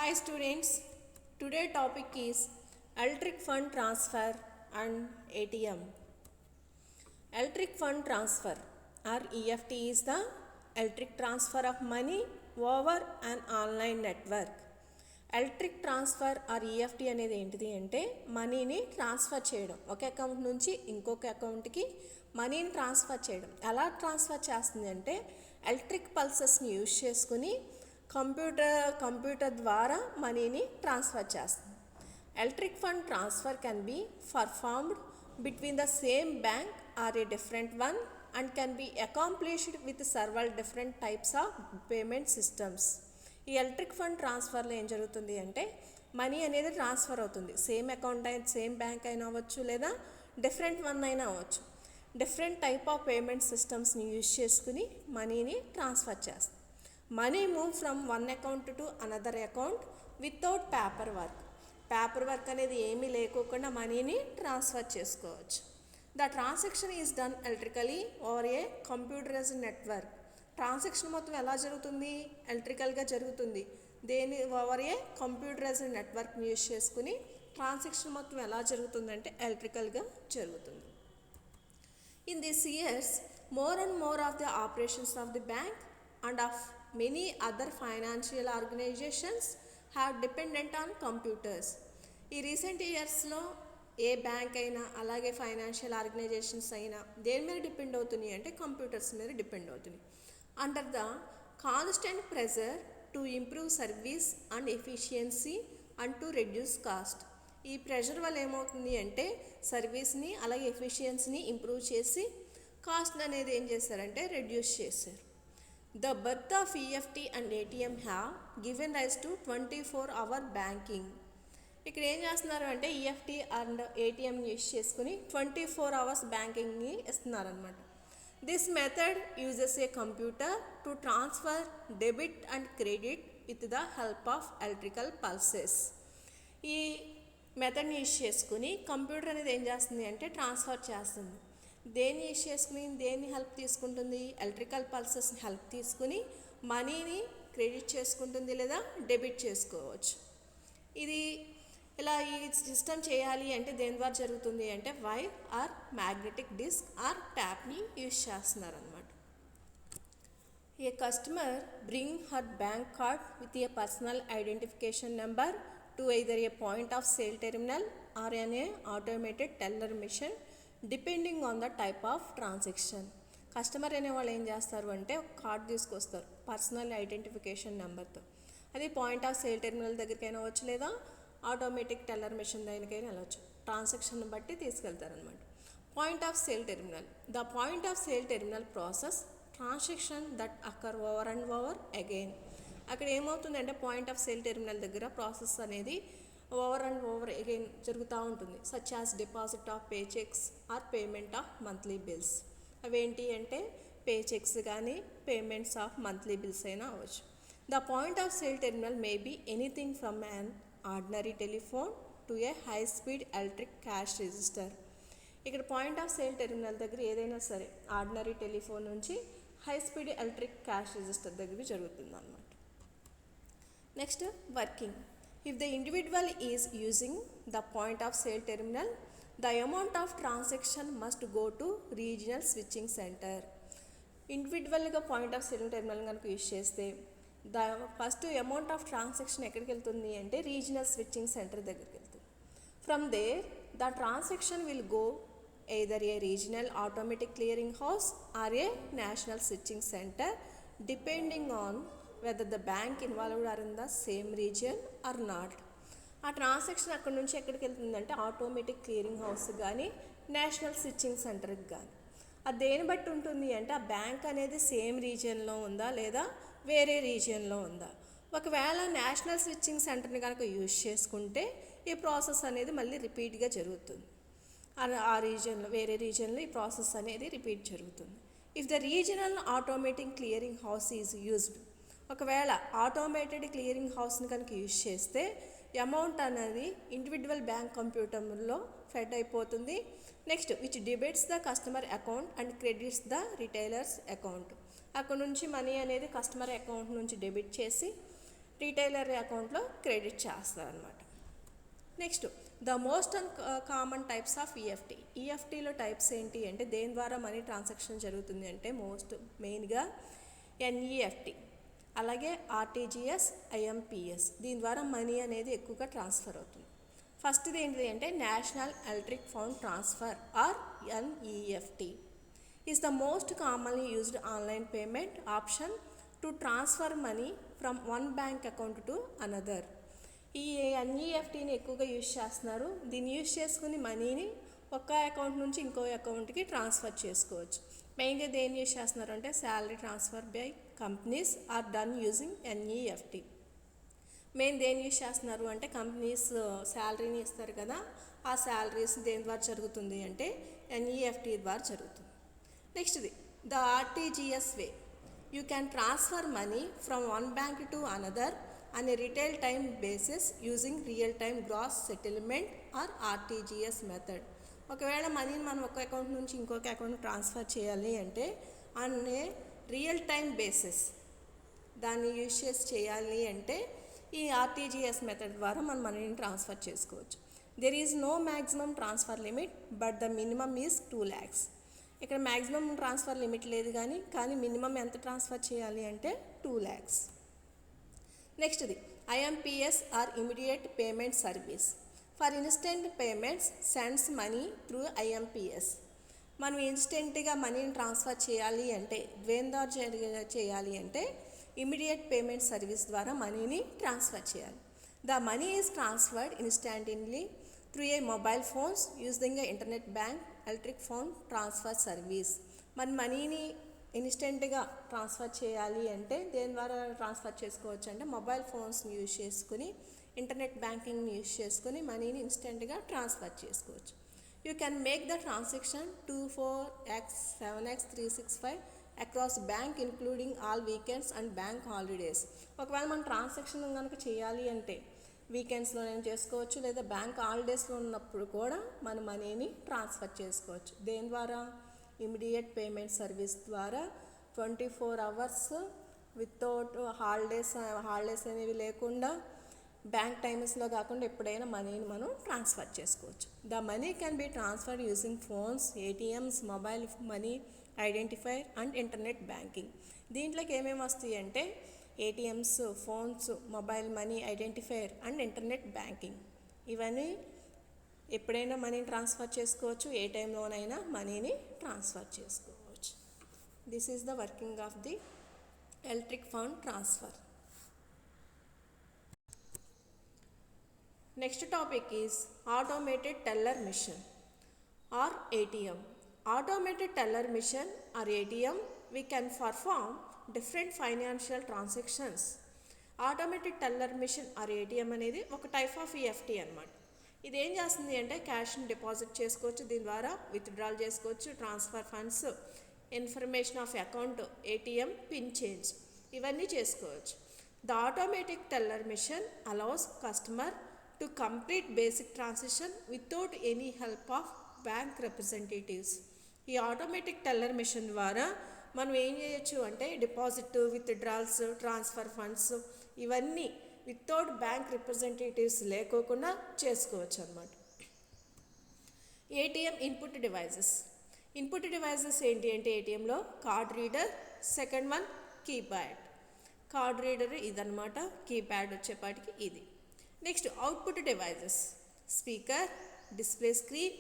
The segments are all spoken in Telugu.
Hi students, today topic is electric fund transfer and ATM. Electric fund transfer or EFT is the electric transfer of money over an online network. Electric transfer are EFT అనేది ఏంటిది అంటే మనీని ట్రాన్స్ఫర్ చేయడం, ఒక అకౌంట్ నుంచి ఇంకొక అకౌంట్కి మనీని ట్రాన్స్ఫర్ చేయడం. ఎలా ట్రాన్స్ఫర్ చేస్తుంది అంటే ఎలక్ట్రిక్ పల్సెస్ని యూజ్ చేసుకుని కంప్యూటర్ ద్వారా మనీని ట్రాన్స్ఫర్ చేస్తుంది. Electric fund transfer can be performed between the same bank or a different one and can be accomplished with several different types of payment systems. ఈ ఎలక్ట్రిక్ ఫండ్ ట్రాన్స్ఫర్లో ఏం జరుగుతుంది అంటే మనీ అనేది ట్రాన్స్ఫర్ అవుతుంది. సేమ్ అకౌంట్ అయినా సేమ్ బ్యాంక్ అయినా అవ్వచ్చు, లేదా డిఫరెంట్ వన్ అయినా అవ్వచ్చు. డిఫరెంట్ టైప్ ఆఫ్ పేమెంట్ సిస్టమ్స్ని యూజ్ చేసుకుని మనీని ట్రాన్స్ఫర్ చేస్తుంది. Money move from one account to another account without paper work అనేది ఏమీ లేకోకుండా మనీని ట్రాన్స్ఫర్ చేసుకోవచ్చు. The transaction is done electrically over a computerized network. Transaction మొత్తం ఎలా జరుగుతుంది? ఎలక్ట్రికల్గా జరుగుతుంది. దేని ఓవర్ ఏ కంప్యూటరైజ్డ్ నెట్వర్క్ని యూజ్ చేసుకుని ట్రాన్సాక్షన్ మొత్తం ఎలా జరుగుతుందంటే ఎలక్ట్రికల్గా జరుగుతుంది. In this years more and more of the operations of the bank and of many other financial organizations have dependent on computers. ఈ రీసెంట్ ఇయర్స్లో ఏ బ్యాంక్ అయినా అలాగే ఫైనాన్షియల్ ఆర్గనైజేషన్స్ అయినా దేని మీద డిపెండ్ అవుతున్నాయి అంటే కంప్యూటర్స్ మీద డిపెండ్ అవుతున్నాయి. Under the constant pressure to improve service and efficiency and to reduce cost. ఈ ప్రెషర్ వల్ల ఏమవుతుంది అంటే సర్వీస్ని అలాగే ఎఫిషియన్సీని ఇంప్రూవ్ చేసి కాస్ట్ అనేది ఏం చేశారంటే రెడ్యూస్ చేశారు. The birth of EFT and ATM have given rise to 24-hour banking. ఇక్కడ ఏం చేస్తున్నారు అంటే ఈఎఫ్టీ అండ్ ఏటీఎంని యూజ్ చేసుకుని 24 hours బ్యాంకింగ్ని ఇస్తున్నారనమాట. This method uses a computer to transfer debit and credit with the help of electrical pulses. ఈ మెథడ్ని యూజ్ చేసుకుని కంప్యూటర్ అనేది ఏం చేస్తుంది అంటే ట్రాన్స్ఫర్ చేస్తుంది. దేన్ని యూజ్ చేసుకుని దేన్ని హెల్ప్ తీసుకుంటుంది? ఎలక్ట్రికల్ పల్సెస్ని హెల్ప్ తీసుకుని మనీని క్రెడిట్ చేసుకుంటుంది లేదా డెబిట్ చేసుకోవచ్చు. ఇది ఇలా ఈ సిస్టమ్ చేయాలి అంటే దేని ద్వారా జరుగుతుంది అంటే wire or magnetic disk or ట్యాప్ని యూజ్ చేస్తున్నారు అనమాట. A customer bring her bank card with a personal identification number to either a point of sale terminal or an a automated teller machine depending on the type of transaction. Customer అనేవాళ్ళు ఏం చేస్తారు అంటే ఒక కార్డ్ తీసుకొస్తారు పర్సనల్ ఐడెంటిఫికేషన్ నెంబర్తో. అది పాయింట్ ఆఫ్ సేల్ టెర్మినల్ దగ్గరికైనా అవ్వచ్చు, లేదా ఆటోమేటిక్ టెల్లర్ మిషన్ దగ్గరికైనా వెళ్ళవచ్చు. ట్రాన్సాక్షన్ బట్టి తీసుకెళ్తారనమాట. Point of sale terminal. The point of sale terminal process transaction that occur over and over again. అక్కడ ఏమవుతుందంటే పాయింట్ ఆఫ్ సేల్ టెర్మినల్ దగ్గర ప్రాసెస్ అనేది ఓవర్ అండ్ ఓవర్ అగైన్ జరుగుతూ ఉంటుంది. Such as deposit of pay cheques or payment of monthly bills. అవేంటి అంటే పే చెక్స్ కానీ పేమెంట్స్ ఆఫ్ మంత్లీ బిల్స్ అయినా అవ్వచ్చు. The point of sale terminal may be anything from an ordinary telephone to a high speed electric cash register. ఇక్కడ పాయింట్ ఆఫ్ సేల్ టెర్మినల్ దగ్గర ఏదైనా సరే ఆర్డినరీ టెలిఫోన్ నుంచి high speed electric cash register దగ్గర జరుగుతుంది అన్నమాట. Next working. If the individual is using the point of sale terminal, the amount of transaction must go to regional switching center. ఇండివిజువల్గా పాయింట్ ఆఫ్ సేల్ టెర్మినల్ కనుక యూజ్ చేస్తే ఫస్ట్ అమౌంట్ ఆఫ్ ట్రాన్సాక్షన్ ఎక్కడికి వెళ్తుంది అంటే రీజనల్ స్విచ్చింగ్ సెంటర్ దగ్గరికి వెళ్తుంది. From there the transaction will go either a regional automatic clearing house or a national switching center depending on whether the bank involved are in the same region or not. ఆ ట్రాన్సాక్షన్ అక్కడ నుంచి ఎక్కడికి వెళ్తుందంటే ఆటోమేటిక్ క్లియరింగ్ హౌస్ కానీ నేషనల్ స్విచ్చింగ్ సెంటర్కి కానీ. అది దేని బట్టి ఉంటుంది అంటే ఆ బ్యాంక్ అనేది సేమ్ రీజియన్లో ఉందా లేదా వేరే రీజియన్లో ఉందా. ఒకవేళ నేషనల్ స్విచ్చింగ్ సెంటర్ని కనుక యూజ్ చేసుకుంటే ఈ ప్రాసెస్ అనేది మళ్ళీ రిపీట్గా జరుగుతుంది. ఆ రీజియన్లో వేరే రీజియన్లో ఈ ప్రాసెస్ అనేది రిపీట్ జరుగుతుంది. If the regional automatic clearing house is used, ఒకవేళ ఆటోమేటెడ్ క్లియరింగ్ హౌస్ని కనుక యూజ్ చేస్తే అమౌంట్ అనేది ఇండివిజువల్ బ్యాంక్ కంప్యూటర్లో ఫెడ్ అయిపోతుంది. Next which debits the customer account and credits the retailers account. అక్కడ నుంచి మనీ అనేది కస్టమర్ అకౌంట్ నుంచి డెబిట్ చేసి రీటైలర్ అకౌంట్లో క్రెడిట్ చేస్తారు అనమాట. Next the most common types of EFT. ఈఎఫ్టీలో టైప్స్ ఏంటి అంటే దేని ద్వారా మనీ ట్రాన్సాక్షన్ జరుగుతుంది అంటే మెయిన్గా ఎన్ఈఎఫ్టీ, అలాగే ఆర్టీజీఎస్, ఐఎంపిఎస్. దీని ద్వారా మనీ అనేది ఎక్కువగా ట్రాన్స్ఫర్ అవుతుంది. ఫస్ట్ది ఏంటిది అంటే national electric fund transfer are NEFT is the most commonly used online payment option to transfer money from one bank account to another. ఈ ఎన్ఈఎఫ్టీని ఎక్కువగా యూజ్ చేస్తున్నారు. దీన్ని యూజ్ చేసుకుని మనీని ఒక అకౌంట్ నుంచి ఇంకో అకౌంట్కి ట్రాన్స్ఫర్ చేసుకోవచ్చు. మెయిన్గా దేన్ని యూజ్ చేస్తున్నారు అంటే salary transfer by companies are done using NEFT. Main దేన్ని యూజ్ చేస్తున్నారు అంటే కంపెనీస్ శాలరీని ఇస్తారు కదా, ఆ శాలరీస్ దేని ద్వారా జరుగుతుంది అంటే ఎన్ఈఎఫ్టీ ద్వారా జరుగుతుంది. నెక్స్ట్ది the RTGS way. You can transfer money from one bank to another on a real time basis using real time gross settlement or RTGS method. ఒకవేళ మనీని మనం ఒక అకౌంట్ నుంచి ఇంకొక అకౌంట్ ట్రాన్స్ఫర్ చేయాలి అంటే on a real time basis దాన్ని యూజ్ చేసి చేయాలి అంటే ఈ ఆర్టీజీఎస్ మెథడ్ ద్వారా మనం మనీని ట్రాన్స్ఫర్ చేసుకోవచ్చు. There is no maximum transfer limit but the minimum is 2 lakhs. ఇక్కడ మ్యాక్సిమం ట్రాన్స్ఫర్ లిమిట్ లేదు కానీ మినిమం ఎంత ట్రాన్స్ఫర్ చేయాలి అంటే 2 lakhs. నెక్స్ట్ది IMPS or immediate payment service. For instant payments sends money through IMPS. మనం ఇన్స్టెంట్గా మనీని ట్రాన్స్ఫర్ చేయాలి అంటే దేని ద్వారా చేయాలి అంటే ఇమీడియట్ పేమెంట్ సర్వీస్ ద్వారా మనీని ట్రాన్స్ఫర్ చేయాలి. The money is transferred instantly through a mobile phones using internet bank electric phone transfer service. మన మనీని ఇన్స్టెంట్గా ట్రాన్స్ఫర్ చేయాలి అంటే దేని ద్వారా ట్రాన్స్ఫర్ చేసుకోవచ్చు అంటే మొబైల్ ఫోన్స్ని యూజ్ చేసుకుని ఇంటర్నెట్ బ్యాంకింగ్ని యూజ్ చేసుకుని మనీని ఇన్స్టెంట్గా ట్రాన్స్ఫర్ చేసుకోవచ్చు. You can make the transaction 24x 7x 365 across bank including all weekends and bank holidays. ఒకవేళ మనం ట్రాన్సాక్షన్ కనుక చేయాలి అంటే వీకెండ్స్లో నేను చేసుకోవచ్చు, లేదా బ్యాంక్ హాలిడేస్లో ఉన్నప్పుడు కూడా మన మనీని ట్రాన్స్ఫర్ చేసుకోవచ్చు. దేని ద్వారా ఇమీడియట్ పేమెంట్ సర్వీస్ ద్వారా 24 hours వితౌట్ హాలిడేస్ అనేవి లేకుండా బ్యాంక్ టైమ్స్లో కాకుండా ఎప్పుడైనా మనీని మనం ట్రాన్స్ఫర్ చేసుకోవచ్చు. The money can be transferred using phones, ATMs, mobile money identifier and internet banking. దీంట్లోకి ఏమేమి వస్తాయి అంటే ATMs, phones, mobile money identifier and internet banking. ఇవన్నీ ఎప్పుడైనా మనీని ట్రాన్స్ఫర్ చేసుకోవచ్చు, ఏ టైంలోనైనా మనీని ట్రాన్స్ఫర్ చేసుకోవచ్చు. This is the working of the electric fund transfer. Next topic is automated teller machine or ATM. Automated teller machine or ATM, we can perform different financial transactions. Automated teller machine or ATM అనేది ఒక టైప్ ఆఫ్ ఈఎఫ్టీ అనమాట. ఇది ఏం చేస్తుంది అంటే క్యాష్ని డిపాజిట్ చేసుకోవచ్చు, దీని ద్వారా విత్డ్రాల్ చేసుకోవచ్చు, transfer funds, information of account, ATM pin change ఇవన్నీ చేసుకోవచ్చు. The automatic teller machine allows customer to complete basic transaction without any help of bank representatives. ఈ ఆటోమేటిక్ టెల్లర్ మిషన్ ద్వారా మనం ఏం చేయొచ్చు అంటే డిపాజిట్, విత్డ్రాల్స్, ట్రాన్స్ఫర్ ఫండ్స్ ఇవన్నీ వితౌట్ బ్యాంక్ రిప్రజెంటేటివ్స్ లేకోకుండా చేసుకోవచ్చు అన్నమాట. ATM input devices. Input devices ఏంటి అంటే ఏటీఎంలో card reader, second one keypad. Card reader ఇదన్నమాట, కీప్యాడ్ వచ్చేపాటికి ఇది. Next output devices speaker, display screen,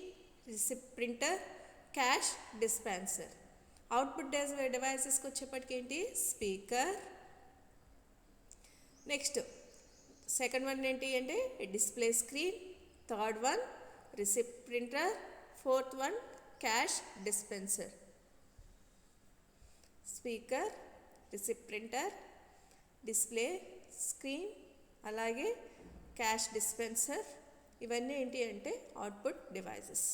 receipt printer, cash dispenser. Output డివైజెస్కి వచ్చేప్పటికి ఏంటి స్పీకర్. నెక్స్ట్ సెకండ్ వన్ ఏంటి అంటే display screen, third one receipt printer, fourth one cash dispenser. Speaker, receipt printer, display screen అలాగే క్యాష్ డిస్పెన్సర్ ఇవన్నీ ఏంటి అంటే output devices.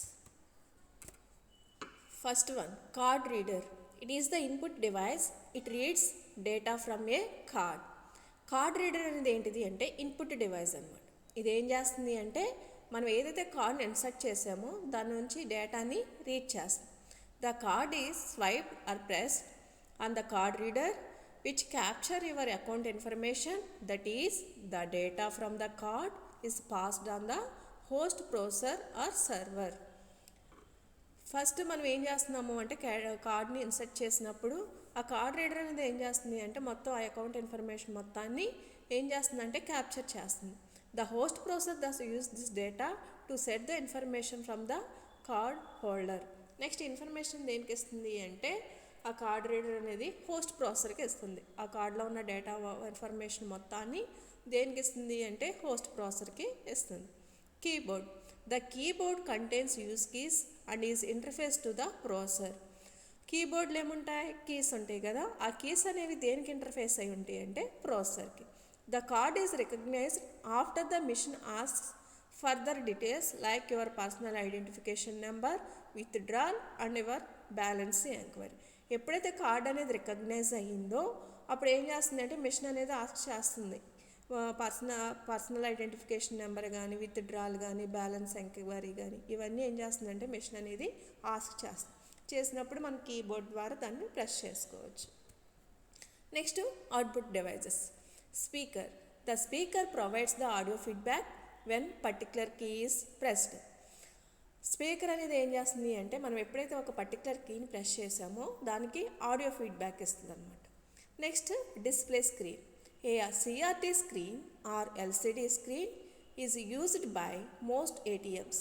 First one card reader. It is the input device. It reads data from a card. Card reader అనేది ఏంటిది అంటే ఇన్పుట్ డివైస్ అనమాట. ఇది ఏం చేస్తుంది అంటే మనం ఏదైతే కార్డ్ని ఇన్సర్ట్ చేసామో దాని నుంచి డేటాని రీడ్ చేస్తాం. The card is swiped or pressed on the card reader which capture your account information, that is the data from the card is passed on the host processor or server. First మనం ఏం చేస్తున్నాము అంటే కార్డ్ని ఇన్సర్ట్ చేసినప్పుడు ఆ కార్డ్ రీడర్ అనేది ఏం చేస్తుంది అంటే మొత్తం ఆ అకౌంట్ ఇన్ఫర్మేషన్ మొత్తాన్ని ఏం చేస్తుంది అంటే క్యాప్చర్ చేస్తుంది. The host processor thus use this data to set the information from the card holder. Next information దేనికి ఇస్తుంది అంటే ఆ కార్డ్ రీడర్ అనేది హోస్ట్ ప్రాసెసర్కి ఇస్తుంది. ఆ కార్డులో ఉన్న డేటా ఇన్ఫర్మేషన్ మొత్తాన్ని దేనికి ఇస్తుంది అంటే హోస్ట్ ప్రాసెసర్కి ఇస్తుంది. Keyboard. The keyboard contains use keys and is interface to the processor. కీబోర్డ్లో ఏముంటాయి, కీస్ ఉంటాయి కదా, ఆ కీస్ అనేవి దేనికి ఇంటర్ఫేస్ అయి ఉంటాయి అంటే ప్రాసెసర్కి. The card is recognised after the machine asks further details like your personal identification number, withdrawal and your balance enquiry. ఎప్పుడైతే కార్డ్ అనేది రికగ్నైజ్ అయ్యిందో అప్పుడు ఏం చేస్తుంది అంటే మిషన్ అనేది ఆస్క్ చేస్తుంది పర్సనల్ ఐడెంటిఫికేషన్ నెంబర్ కానీ, విత్డ్రాల్ కానీ, బ్యాలెన్స్ ఎంక్వైరీ కానీ, ఇవన్నీ ఏం చేస్తుందంటే మిషన్ అనేది ఆస్క్ చేస్తుంది. చేసినప్పుడు మనం కీబోర్డ్ ద్వారా దాన్ని ప్రెస్ చేసుకోవచ్చు. Next output devices. Speaker. The speaker provides the audio feedback when particular key is pressed. Speaker అనేది ఏం చేస్తుంది అంటే మనం ఎప్పుడైతే ఒక పర్టికులర్ కీని ప్రెస్ చేసామో దానికి ఆడియో ఫీడ్బ్యాక్ ఇస్తుంది అనమాట. Next display screen. A CRT screen or LCD screen is used by most ATMs.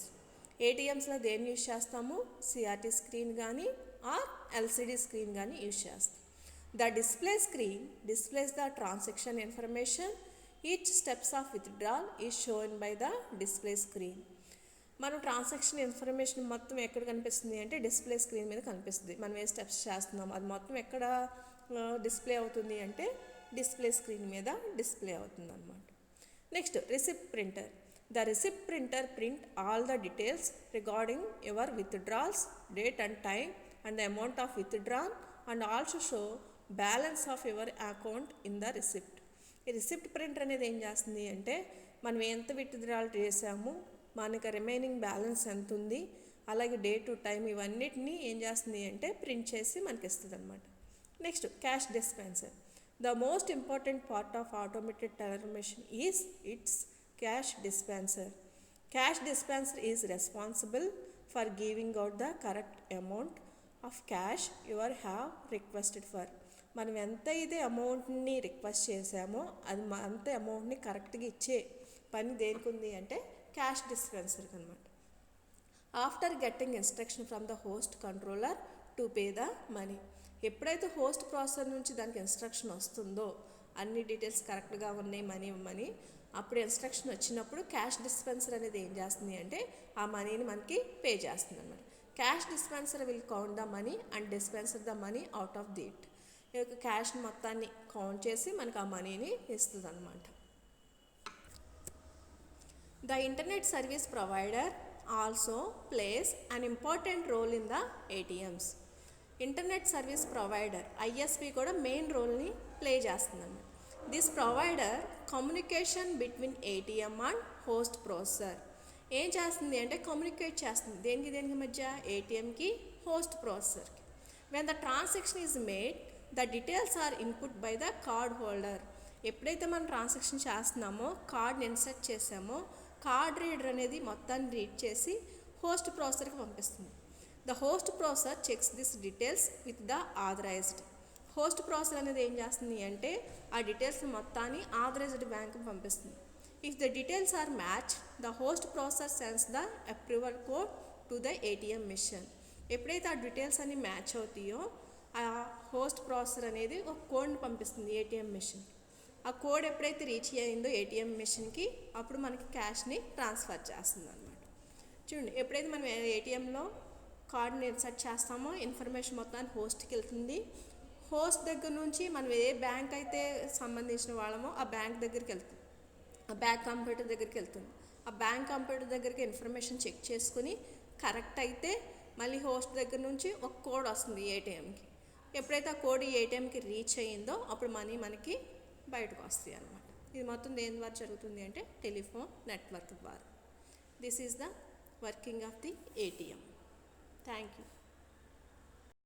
ATMస్లో దేన్ని యూజ్ చేస్తాము, CRT స్క్రీన్ కానీ ఆర్ LCD స్క్రీన్ కానీ యూజ్ చేస్తాం. The display screen displays the transaction information. Each steps of withdrawal is shown by the display screen. మనం ట్రాన్సాక్షన్ ఇన్ఫర్మేషన్ మొత్తం ఎక్కడ కనిపిస్తుంది అంటే డిస్ప్లే స్క్రీన్ మీద కనిపిస్తుంది. మనం ఏ స్టెప్స్ చేస్తున్నాం అది మొత్తం ఎక్కడ డిస్ప్లే అవుతుంది అంటే డిస్ప్లే స్క్రీన్ మీద డిస్ప్లే అవుతుంది అనమాట. Next receipt printer. The receipt printer print all the details regarding your withdrawals, date and time and the amount of withdrawal and also show balance of your account in the receipt. ఈ రిసిప్ట్ ప్రింటర్ అనేది ఏం చేస్తుంది అంటే మనం ఎంత విత్డ్రాల్ చేసాము, మనకి రిమైనింగ్ బ్యాలెన్స్ ఎంత ఉంది, అలాగే డే టు టైం, ఇవన్నిటిని ఏం చేస్తుంది అంటే ప్రింట్ చేసి మనకి ఇస్తుంది అనమాట. Next cash dispenser. The most important part of automated teller machine is its cash dispenser. Cash dispenser is responsible for giving out the correct amount of cash you have requested for. మనం ఎంత అయితే అమౌంట్ని రిక్వెస్ట్ చేసామో అది అంత అమౌంట్ని కరెక్ట్గా ఇచ్చే పని దేనికి ఉంది అంటే క్యాష్ డిస్పెన్సర్కి అనమాట. After getting instruction from the host controller to pay the money. ఎప్పుడైతే హోస్ట్ ప్రాసెసర్ నుంచి దానికి ఇన్స్ట్రక్షన్ వస్తుందో అన్ని డీటెయిల్స్ కరెక్ట్గా ఉన్నాయి మనీ ఇవ్వమని, అప్పుడు ఇన్స్ట్రక్షన్ వచ్చినప్పుడు క్యాష్ డిస్పెన్సర్ అనేది ఏం చేస్తుంది అంటే ఆ మనీని మనకి పే చేస్తుంది అనమాట. Cash dispenser will count the money and dispenser the money out of the it. ఈ యొక్క క్యాష్ మొత్తాన్ని కౌంట్ చేసి మనకు ఆ మనీని ఇస్తుంది అనమాట. The internet service provider also plays an important role in the ATMs. Internet service provider ISP కూడా మెయిన్ రోల్ని ప్లే చేస్తుందన్నమాట. This provider communication between ATM and host processor. ఏం చేస్తుంది అంటే కమ్యూనికేట్ చేస్తుంది దేనికి మధ్య, ATMకి హోస్ట్ ప్రాసెసర్కి. When the transaction is made the details are input by the card holder. ఎప్పుడైతే మనం ట్రాన్సాక్షన్ చేస్తున్నామో కార్డ్ని ఇన్సర్ట్ చేసామో కార్డ్ రీడర్ అనేది మొత్తాన్ని రీడ్ చేసి హోస్ట్ ప్రాసెసర్కి పంపిస్తుంది. The host processor checks this details with the authorized. Host processor అనేది ఏం చేస్తుంది అంటే ఆ డీటెయిల్స్ మొత్తాన్ని ఆథరైజ్డ్ బ్యాంక్కి పంపిస్తుంది. If the details are match the host processor sends the approval code to the ATM machine. ఎప్పుడైతే ఆ డీటెయిల్స్ అన్ని మ్యాచ్ అవుతాయో ఆ హోస్ట్ ప్రాసెసర్ అనేది ఒక కోడ్ని పంపిస్తుంది ATM మిషన్. ఆ కోడ్ ఎప్పుడైతే రీచ్ అయ్యిందో ATM మిషన్కి అప్పుడు మనకి క్యాష్ని ట్రాన్స్ఫర్ చేస్తుంది అనమాట. చూడండి, ఎప్పుడైతే మనం ATMలో కార్డ్ని ఇన్సర్ట్ చేస్తామో ఇన్ఫర్మేషన్ మొత్తాన్ని హోస్ట్కి వెళ్తుంది. హోస్ట్ దగ్గర నుంచి మనం ఏ బ్యాంక్ అయితే సంబంధించిన వాళ్ళమో ఆ బ్యాంక్ దగ్గరికి వెళ్తుంది, ఆ బ్యాంక్ కంప్యూటర్ దగ్గరికి వెళ్తుంది. ఆ బ్యాంక్ కంప్యూటర్ దగ్గరికి ఇన్ఫర్మేషన్ చెక్ చేసుకుని కరెక్ట్ అయితే మళ్ళీ హోస్ట్ దగ్గర నుంచి ఒక కోడ్ వస్తుంది ATMకి. ఎప్పుడైతే ఆ కోడ్ ATMకి రీచ్ అయ్యిందో అప్పుడు మనీ మనకి బయటకు వస్తాయి అన్నమాట. ఇది మొత్తం దేని ద్వారా జరుగుతుంది అంటే టెలిఫోన్ నెట్వర్క్ ద్వారా. This is the working of the ATM. Thank you.